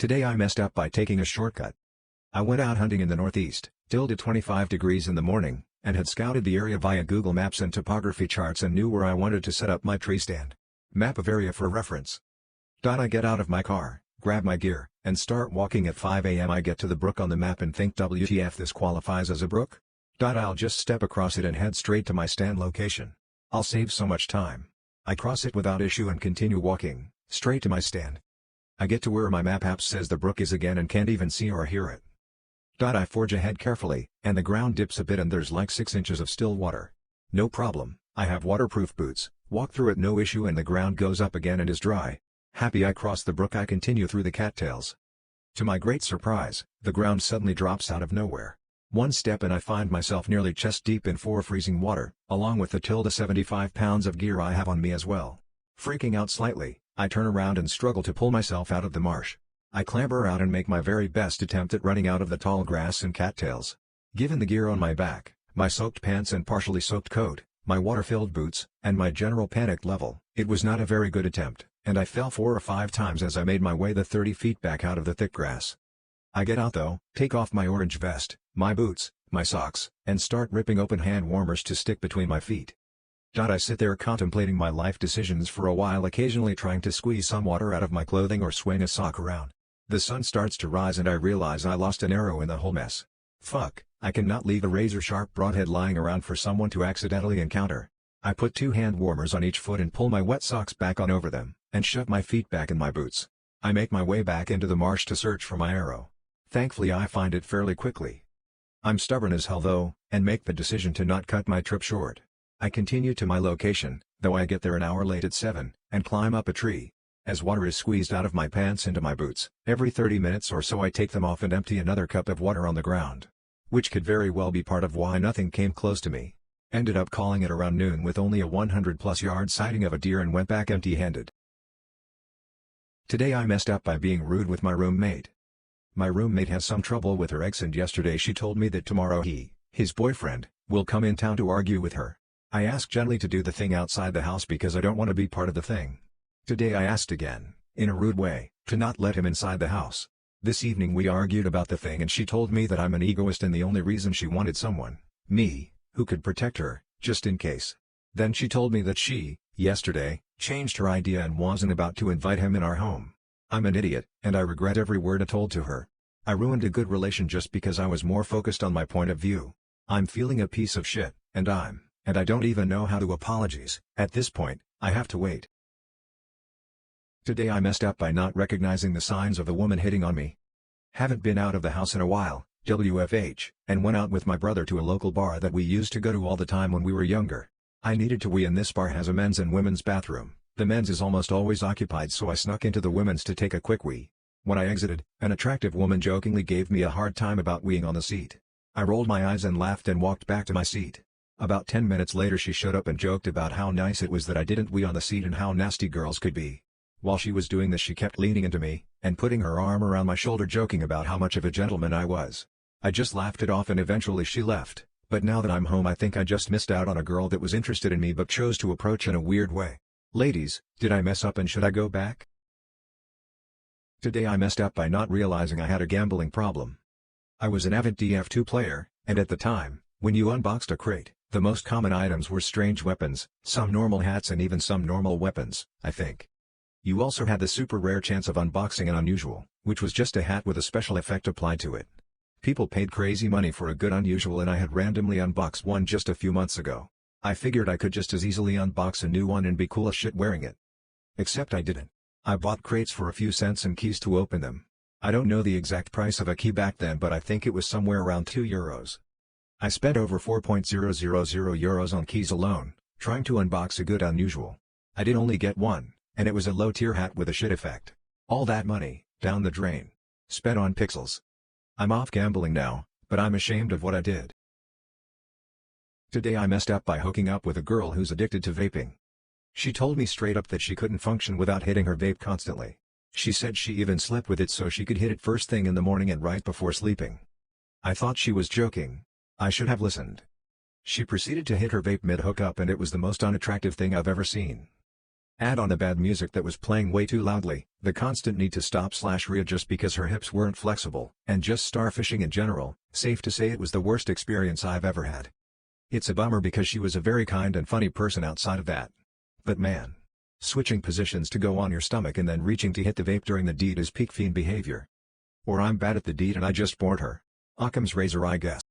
Today I messed up by taking a shortcut. I went out hunting in the northeast, till at 25 degrees in the morning, and had scouted the area via Google Maps and topography charts and knew where I wanted to set up my tree stand. Map of area for reference. I get out of my car, grab my gear, and start walking at 5 a.m. I get to the brook on the map and think WTF, this qualifies as a brook? I'll just step across it and head straight to my stand location. I'll save so much time. I cross it without issue and continue walking, straight to my stand. I get to where my map app says the brook is again and can't even see or hear it. I forge ahead carefully, and the ground dips a bit and there's like 6 inches of still water. No problem, I have waterproof boots, walk through it no issue and the ground goes up again and is dry. Happy I cross the brook, I continue through the cattails. To my great surprise, the ground suddenly drops out of nowhere. One step and I find myself nearly chest deep in freezing water, along with the 75 pounds of gear I have on me as well. Freaking out slightly, I turn around and struggle to pull myself out of the marsh. I clamber out and make my very best attempt at running out of the tall grass and cattails. Given the gear on my back, my soaked pants and partially soaked coat, my water-filled boots, and my general panic level, it was not a very good attempt, and I fell 4 or 5 times as I made my way the 30 feet back out of the thick grass. I get out though, take off my orange vest, my boots, my socks, and start ripping open hand warmers to stick between my feet. I sit there contemplating my life decisions for a while, occasionally trying to squeeze some water out of my clothing or swing a sock around. The sun starts to rise and I realize I lost an arrow in the whole mess. Fuck, I cannot leave a razor-sharp broadhead lying around for someone to accidentally encounter. I put 2 hand warmers on each foot and pull my wet socks back on over them, and shove my feet back in my boots. I make my way back into the marsh to search for my arrow. Thankfully I find it fairly quickly. I'm stubborn as hell though, and make the decision to not cut my trip short. I continue to my location, though I get there an hour late at 7, and climb up a tree. As water is squeezed out of my pants into my boots, every 30 minutes or so I take them off and empty another cup of water on the ground. Which could very well be part of why nothing came close to me. Ended up calling it around noon with only a 100+ yard sighting of a deer and went back empty-handed. Today I messed up by being rude with my roommate. My roommate has some trouble with her ex and yesterday she told me that tomorrow his boyfriend, will come in town to argue with her. I asked gently to do the thing outside the house because I don't want to be part of the thing. Today I asked again, in a rude way, to not let him inside the house. This evening we argued about the thing and she told me that I'm an egoist and the only reason she wanted someone, me, who could protect her, just in case. Then she told me that she, yesterday, changed her idea and wasn't about to invite him in our home. I'm an idiot, and I regret every word I told to her. I ruined a good relation just because I was more focused on my point of view. I'm feeling a piece of shit, and I don't even know how to apologize. At this point, I have to wait. Today I messed up by not recognizing the signs of a woman hitting on me. Haven't been out of the house in a while, WFH, and went out with my brother to a local bar that we used to go to all the time when we were younger. I needed to wee and this bar has a men's and women's bathroom. The men's is almost always occupied so I snuck into the women's to take a quick wee. When I exited, an attractive woman jokingly gave me a hard time about weeing on the seat. I rolled my eyes and laughed and walked back to my seat. About 10 minutes later she showed up and joked about how nice it was that I didn't wee on the seat and how nasty girls could be. While she was doing this she kept leaning into me, and putting her arm around my shoulder joking about how much of a gentleman I was. I just laughed it off and eventually she left, but now that I'm home I think I just missed out on a girl that was interested in me but chose to approach in a weird way. Ladies, did I mess up and should I go back? Today I messed up by not realizing I had a gambling problem. I was an avid TIFU player, and at the time, when you unboxed a crate, the most common items were strange weapons, some normal hats and even some normal weapons, I think. You also had the super rare chance of unboxing an unusual, which was just a hat with a special effect applied to it. People paid crazy money for a good unusual and I had randomly unboxed one just a few months ago. I figured I could just as easily unbox a new one and be cool as shit wearing it. Except I didn't. I bought crates for a few cents and keys to open them. I don't know the exact price of a key back then but I think it was somewhere around €2. I spent over 4,000 euros on keys alone, trying to unbox a good unusual. I did only get one, and it was a low-tier hat with a shit effect. All that money, down the drain. Spent on pixels. I'm off gambling now, but I'm ashamed of what I did. Today I messed up by hooking up with a girl who's addicted to vaping. She told me straight up that she couldn't function without hitting her vape constantly. She said she even slept with it so she could hit it first thing in the morning and right before sleeping. I thought she was joking. I should have listened. She proceeded to hit her vape mid-hookup and it was the most unattractive thing I've ever seen. Add on the bad music that was playing way too loudly, the constant need to stop/readjust because her hips weren't flexible, and just starfishing in general. Safe to say it was the worst experience I've ever had. It's a bummer because she was a very kind and funny person outside of that. But man. Switching positions to go on your stomach and then reaching to hit the vape during the deed is peak fiend behavior. Or I'm bad at the deed and I just bored her. Occam's razor, I guess.